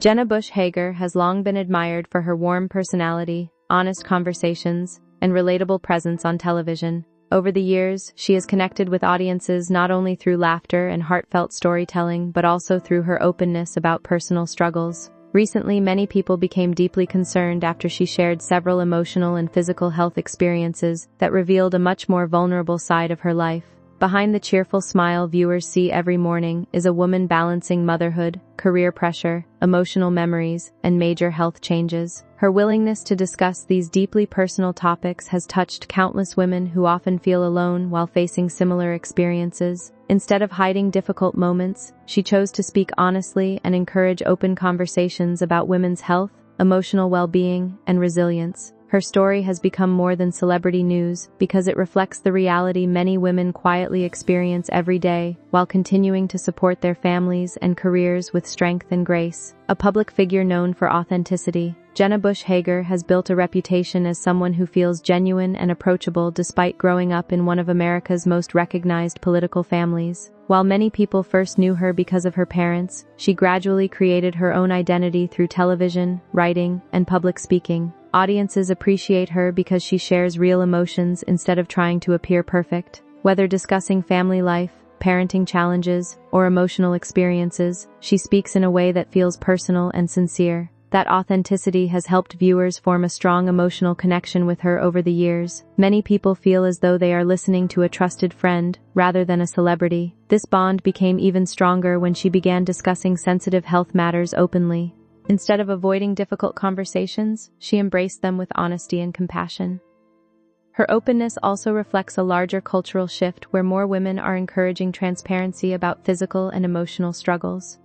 Jenna Hager has long been admired for her warm personality, honest conversations, and relatable presence on television. Over the years, she has connected with audiences not only through laughter and heartfelt storytelling, but also through her openness about personal struggles. Recently, many people became deeply concerned after she shared several emotional and physical health experiences that revealed a much more vulnerable side of her life. Behind the cheerful smile viewers see every morning is a woman balancing motherhood, career pressure, emotional memories, and major health changes. Her willingness to discuss these deeply personal topics has touched countless women who often feel alone while facing similar experiences. Instead of hiding difficult moments, she chose to speak honestly and encourage open conversations about women's health, emotional well-being, and resilience. Her story has become more than celebrity news because it reflects the reality many women quietly experience every day while continuing to support their families and careers with strength and grace. A public figure known for authenticity, Jenna Hager has built a reputation as someone who feels genuine and approachable despite growing up in one of America's most recognized political families. While many people first knew her because of her parents, she gradually created her own identity through television, writing, and public speaking. Audiences appreciate her because she shares real emotions instead of trying to appear perfect. Whether discussing family life, parenting challenges, or emotional experiences, she speaks in a way that feels personal and sincere. That authenticity has helped viewers form a strong emotional connection with her over the years. Many people feel as though they are listening to a trusted friend, rather than a celebrity. This bond became even stronger when she began discussing sensitive health matters openly. Instead of avoiding difficult conversations, she embraced them with honesty and compassion. Her openness also reflects a larger cultural shift where more women are encouraging transparency about physical and emotional struggles.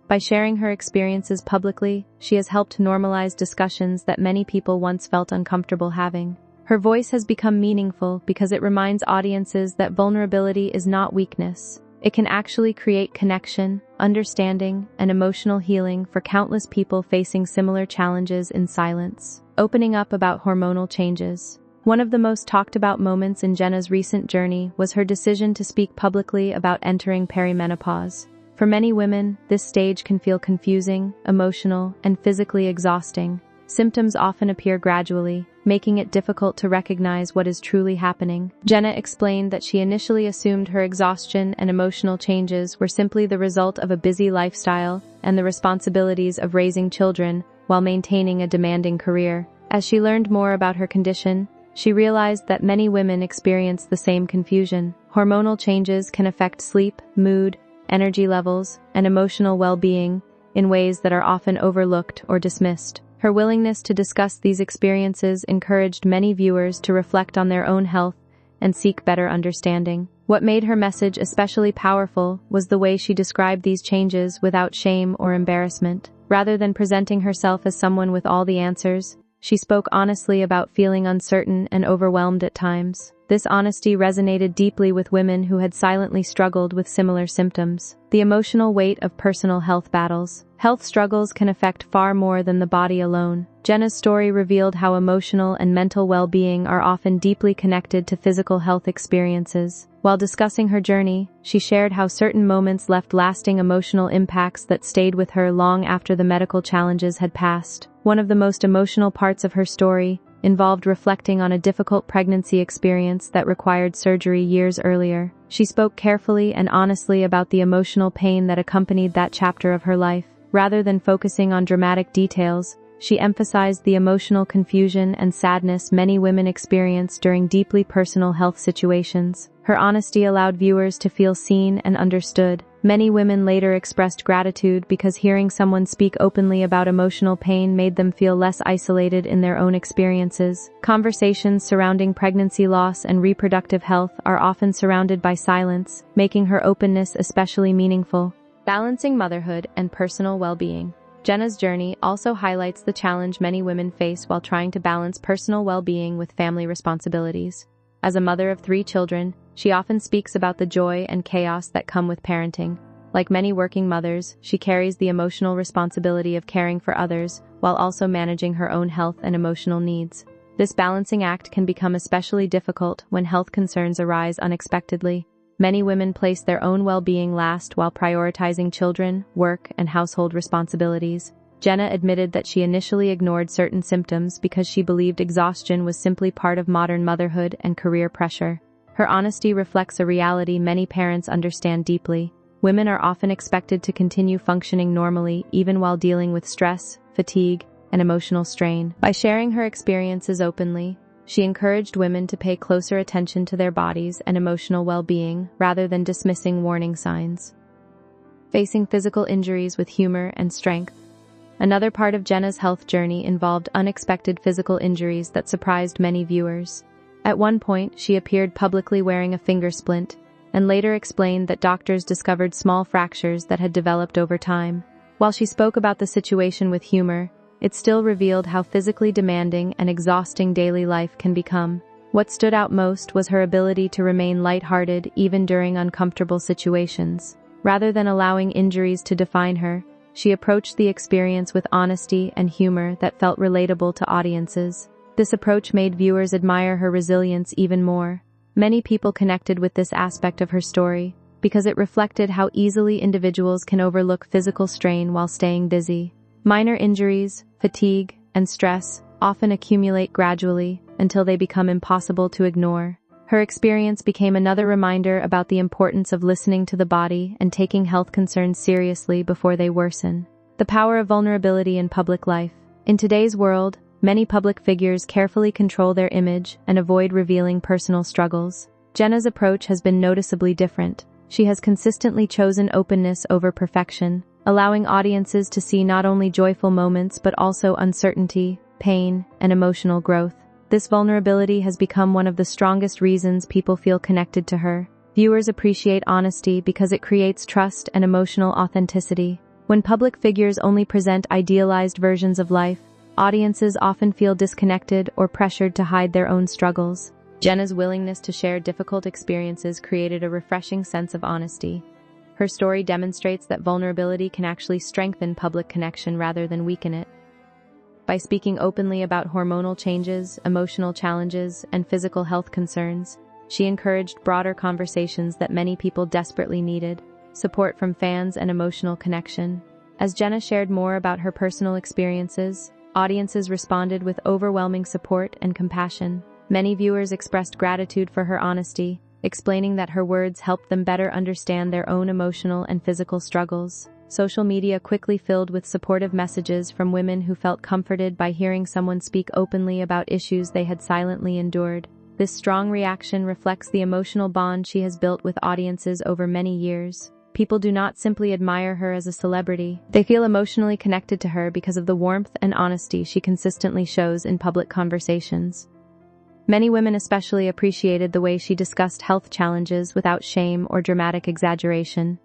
By sharing her experiences publicly, she has helped normalize discussions that many people once felt uncomfortable having. Her voice has become meaningful because it reminds audiences that vulnerability is not weakness. It can actually create connection, understanding, and emotional healing for countless people facing similar challenges in silence. Opening up about hormonal changes. One of the most talked about moments in Jenna's recent journey was her decision to speak publicly about entering perimenopause. For many women, this stage can feel confusing, emotional, and physically exhausting. Symptoms often appear gradually, making it difficult to recognize what is truly happening. Jenna explained that she initially assumed her exhaustion and emotional changes were simply the result of a busy lifestyle and the responsibilities of raising children while maintaining a demanding career. As she learned more about her condition, she realized that many women experience the same confusion. Hormonal changes can affect sleep, mood, energy levels, and emotional well-being in ways that are often overlooked or dismissed. Her willingness to discuss these experiences encouraged many viewers to reflect on their own health and seek better understanding. What made her message especially powerful was the way she described these changes without shame or embarrassment. Rather than presenting herself as someone with all the answers, she spoke honestly about feeling uncertain and overwhelmed at times. This honesty resonated deeply with women who had silently struggled with similar symptoms. The emotional weight of personal health battles. Health struggles can affect far more than the body alone. Jenna's story revealed how emotional and mental well-being are often deeply connected to physical health experiences. While discussing her journey, she shared how certain moments left lasting emotional impacts that stayed with her long after the medical challenges had passed. One of the most emotional parts of her story involved reflecting on a difficult pregnancy experience that required surgery years earlier. She spoke carefully and honestly about the emotional pain that accompanied that chapter of her life. Rather than focusing on dramatic details, she emphasized the emotional confusion and sadness many women experience during deeply personal health situations. Her honesty allowed viewers to feel seen and understood. Many women later expressed gratitude because hearing someone speak openly about emotional pain made them feel less isolated in their own experiences. Conversations surrounding pregnancy loss and reproductive health are often surrounded by silence, making her openness especially meaningful. Balancing motherhood and personal well-being. Jenna's journey also highlights the challenge many women face while trying to balance personal well-being with family responsibilities. As a mother of 3 children, she often speaks about the joy and chaos that come with parenting. Like many working mothers, she carries the emotional responsibility of caring for others while also managing her own health and emotional needs. This balancing act can become especially difficult when health concerns arise unexpectedly. Many women place their own well-being last while prioritizing children, work, and household responsibilities. Jenna admitted that she initially ignored certain symptoms because she believed exhaustion was simply part of modern motherhood and career pressure. Her honesty reflects a reality many parents understand deeply. Women are often expected to continue functioning normally even while dealing with stress, fatigue, and emotional strain. By sharing her experiences openly, she encouraged women to pay closer attention to their bodies and emotional well-being rather than dismissing warning signs. Facing physical injuries with humor and strength. Another part of Jenna's health journey involved unexpected physical injuries that surprised many viewers. At one point, she appeared publicly wearing a finger splint, and later explained that doctors discovered small fractures that had developed over time. While she spoke about the situation with humor, it still revealed how physically demanding and exhausting daily life can become. What stood out most was her ability to remain lighthearted even during uncomfortable situations. Rather than allowing injuries to define her, she approached the experience with honesty and humor that felt relatable to audiences. This approach made viewers admire her resilience even more. Many people connected with this aspect of her story because it reflected how easily individuals can overlook physical strain while staying busy. Minor injuries, fatigue, and stress often accumulate gradually until they become impossible to ignore. Her experience became another reminder about the importance of listening to the body and taking health concerns seriously before they worsen. The power of vulnerability in public life. In today's world, many public figures carefully control their image and avoid revealing personal struggles. Jenna's approach has been noticeably different. She has consistently chosen openness over perfection, allowing audiences to see not only joyful moments but also uncertainty, pain, and emotional growth. This vulnerability has become one of the strongest reasons people feel connected to her. Viewers appreciate honesty because it creates trust and emotional authenticity. When public figures only present idealized versions of life, audiences often feel disconnected or pressured to hide their own struggles. Jenna's willingness to share difficult experiences created a refreshing sense of honesty. Her story demonstrates that vulnerability can actually strengthen public connection rather than weaken it. By speaking openly about hormonal changes, emotional challenges, and physical health concerns, she encouraged broader conversations that many people desperately needed, support from fans and emotional connection. As Jenna shared more about her personal experiences, audiences responded with overwhelming support and compassion. Many viewers expressed gratitude for her honesty, explaining that her words helped them better understand their own emotional and physical struggles. Social media quickly filled with supportive messages from women who felt comforted by hearing someone speak openly about issues they had silently endured. This strong reaction reflects the emotional bond she has built with audiences over many years. People do not simply admire her as a celebrity. They feel emotionally connected to her because of the warmth and honesty she consistently shows in public conversations. Many women especially appreciated the way she discussed health challenges without shame or dramatic exaggeration.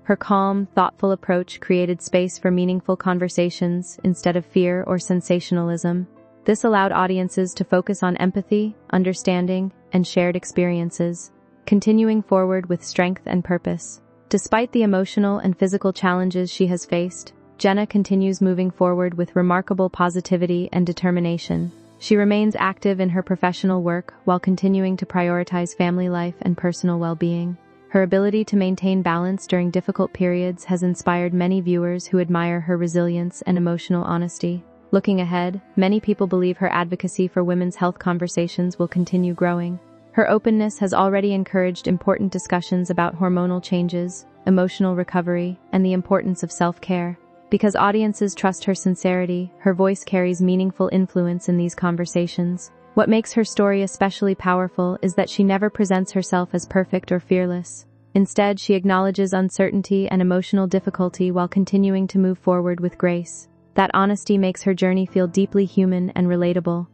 Her calm, thoughtful approach created space for meaningful conversations instead of fear or sensationalism. This allowed audiences to focus on empathy, understanding, and shared experiences, continuing forward with strength and purpose. Despite the emotional and physical challenges she has faced, Jenna continues moving forward with remarkable positivity and determination. She remains active in her professional work while continuing to prioritize family life and personal well-being. Her ability to maintain balance during difficult periods has inspired many viewers who admire her resilience and emotional honesty. Looking ahead, many people believe her advocacy for women's health conversations will continue growing. Her openness has already encouraged important discussions about hormonal changes, emotional recovery, and the importance of self-care. Because audiences trust her sincerity, her voice carries meaningful influence in these conversations. What makes her story especially powerful is that she never presents herself as perfect or fearless. Instead, she acknowledges uncertainty and emotional difficulty while continuing to move forward with grace. That honesty makes her journey feel deeply human and relatable.